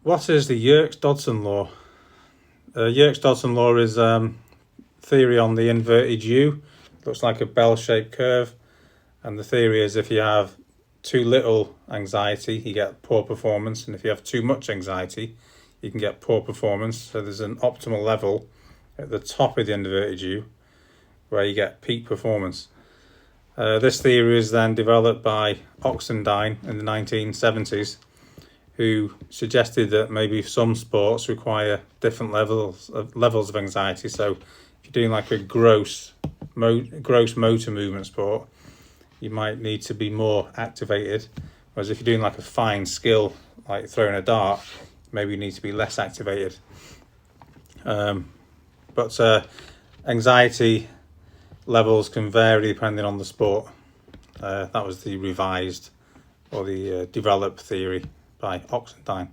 What is the Yerkes-Dodson Law? Yerkes-Dodson Law is theory on the inverted U. Looks like a bell-shaped curve, and the theory is if you have too little anxiety, you get poor performance, and if you have too much anxiety, you can get poor performance. So there's an optimal level at the top of the inverted U where you get peak performance. This theory is then developed by Oxendine in the 1970s, who suggested that maybe some sports require different levels of anxiety. So if you're doing like a gross motor movement sport, you might need to be more activated, whereas if you're doing like a fine skill like throwing a dart, maybe you need to be less activated. But anxiety levels can vary depending on the sport. That was the revised or the developed theory by Oxendine.